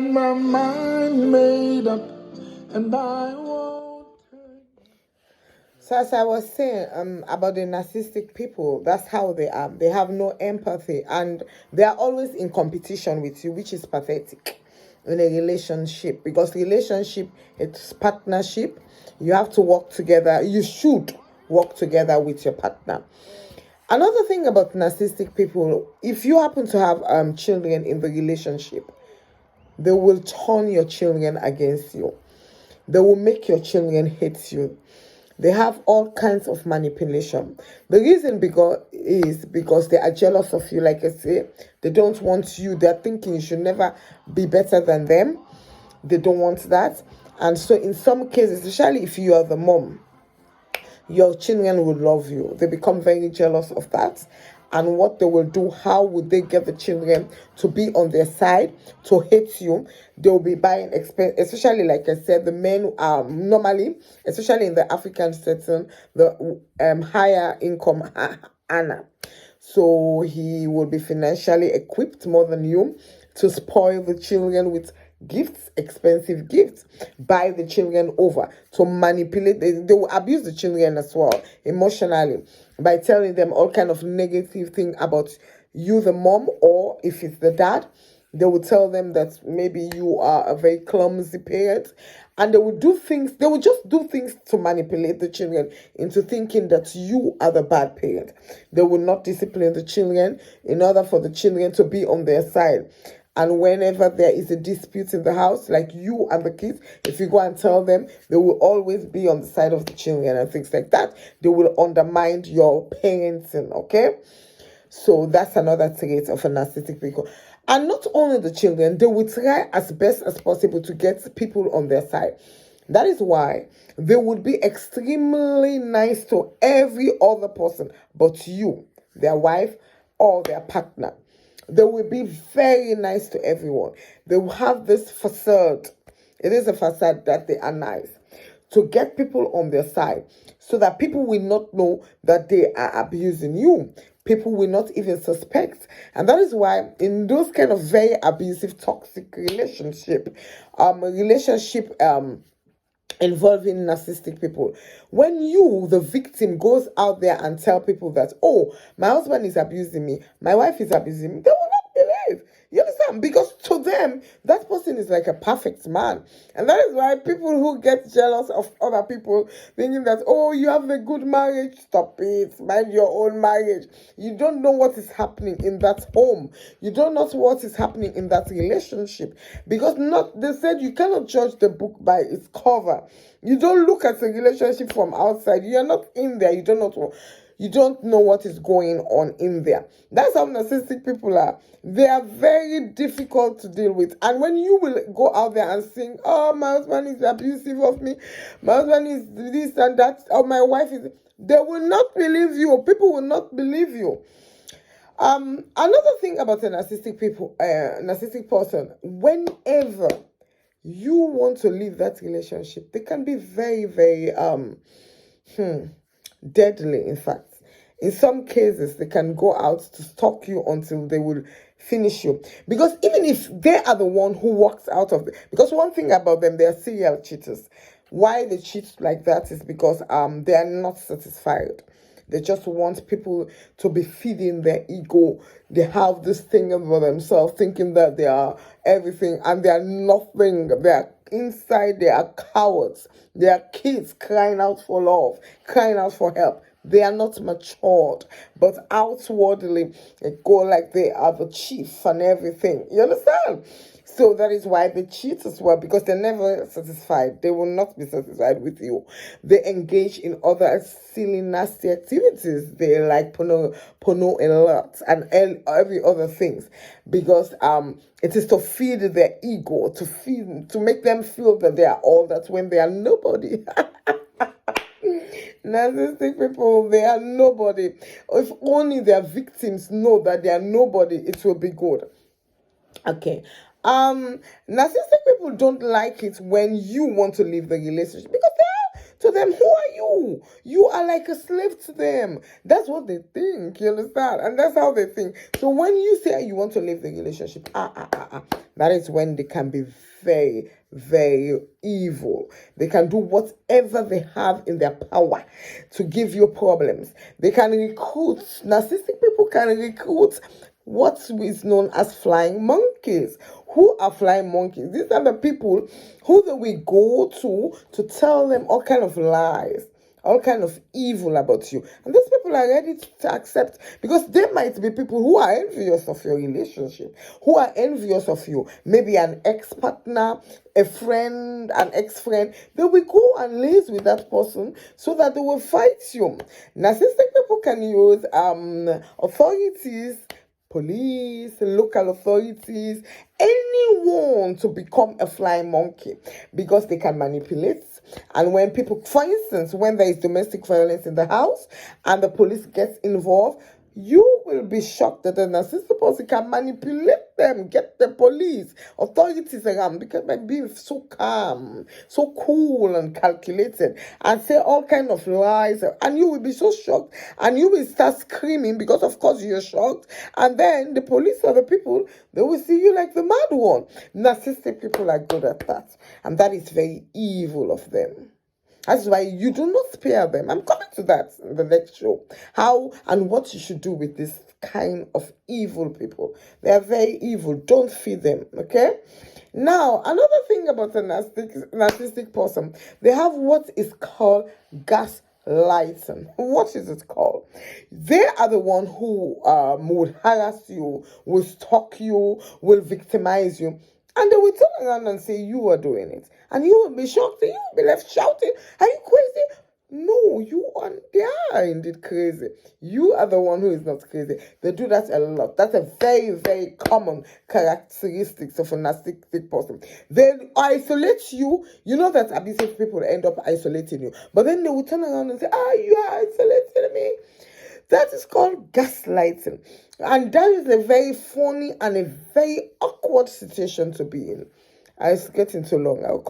my mind made up, and I won't. So as I was saying, about the narcissistic people, that's how they are. They have no empathy, and they are always in competition with you, which is pathetic in a relationship, because relationship, it's partnership. You have to work together. You should work together with your partner. Another thing about narcissistic people, if you happen to have children in the relationship, they will turn your children against you. They will make your children hate you. They have all kinds of manipulation. The reason because they are jealous of you, like I say. They don't want you. They're thinking you should never be better than them. They don't want that. And so in some cases, especially if you are the mom, your children will love you. They become very jealous of that. And what they will do, how would they get the children to be on their side, to hate you? They will be buying especially, like I said, the men are normally, especially in the African setting, the higher income earner. So he will be financially equipped more than you to spoil the children with gifts, expensive gifts, buy the children over, to manipulate. They will abuse the children as well emotionally by telling them all kind of negative thing about you, the mom, or if it's the dad, they will tell them that maybe you are a very clumsy parent, and they will just do things to manipulate the children into thinking that you are the bad parent. They will not discipline the children in order for the children to be on their side. And whenever there is a dispute in the house, like you and the kids, if you go and tell them, they will always be on the side of the children and things like that. They will undermine your parenting, okay? So that's another trait of a narcissistic people. And not only the children, they will try as best as possible to get people on their side. That is why they would be extremely nice to every other person but you, their wife or their partner. They will be very nice to everyone. They will have this facade. It is a facade that they are nice, to get people on their side so that people will not know that they are abusing you. People will not even suspect. And that is why in those kind of very abusive, toxic relationship, involving narcissistic people, when you, the victim, goes out there and tell people that, oh, my husband is abusing me, my wife is abusing me, they will not believe. You understand? Because to them, that person is like a perfect man. And that is why people who get jealous of other people, thinking that, oh, you have a good marriage, stop it, mind your own marriage. You don't know what is happening in that home. You don't know what is happening in that relationship. Because they said you cannot judge the book by its cover. You don't look at the relationship from outside. You are not in there. You don't know what is going on in there. That's how narcissistic people are. They are very difficult to deal with. And when you will go out there and sing, oh, my husband is abusive of me, my husband is this and that, or my wife is, they will not believe you. People will not believe you. Another thing about a narcissistic person, whenever you want to leave that relationship, they can be very, very deadly, in fact. In some cases, they can go out to stalk you until they will finish you. Because even if they are the one who walks out of because one thing about them, they are serial cheaters. Why they cheat like that is because they are not satisfied. They just want people to be feeding their ego. They have this thing about themselves, thinking that they are everything, and they are nothing. They are inside, they are cowards. They are kids crying out for love, crying out for help. They are not matured, but outwardly they go like they are the chief and everything. You understand? So that is why they cheat as well, because they're never satisfied. They will not be satisfied with you. They engage in other silly, nasty activities. They like porno alerts and every other things, because it is to feed their ego, to make them feel that they are all that when they are nobody. Narcissistic people, they are nobody. If only their victims know that they are nobody, it will be good. Okay. Narcissistic people don't like it when you want to leave the relationship, because To them, who are you? You are like a slave to them. That's what they think, you understand? And that's how they think. So when you say you want to leave the relationship, that is when they can be very, very evil. They can do whatever they have in their power to give you problems. They can recruit, narcissistic people can recruit what is known as flying monkeys. Who are flying monkeys? These are the people who they will go to tell them all kind of lies, all kind of evil about you. And these people are ready to accept, because they might be people who are envious of your relationship, who are envious of you. Maybe an ex-partner, a friend, an ex-friend. They will go and liaise with that person so that they will fight you. Narcissistic people can use authorities, police, local authorities, anyone to become a flying monkey, because they can manipulate. And when people, for instance, when there is domestic violence in the house and the police gets involved, you will be shocked that the narcissistic person can manipulate them, get the police, authorities around, because by being so calm, so cool and calculated, and say all kind of lies, and you will be so shocked, and you will start screaming because of course you're shocked, and then the police or the people, they will see you like the mad one. Narcissistic people are good at that, and that is very evil of them. That's why you do not spare them. I'm coming to that in the next show. How and what you should do with this kind of evil people. They are very evil. Don't feed them, okay? Now, another thing about a narcissistic person, they have what is called gaslighting. What is it called? They are the one who would harass you, will stalk you, will victimize you. And they will turn around and say you are doing it. And you will be shocked and you will be left shouting, are you crazy? No, they are indeed crazy. You are the one who is not crazy. They do that a lot. That's a very, very common characteristic of a narcissistic person. They isolate you. You know that abusive people end up isolating you. But then they will turn around and say, you are isolating me. That is called gaslighting. And that is a very funny and a very awkward situation to be in. It's getting too long.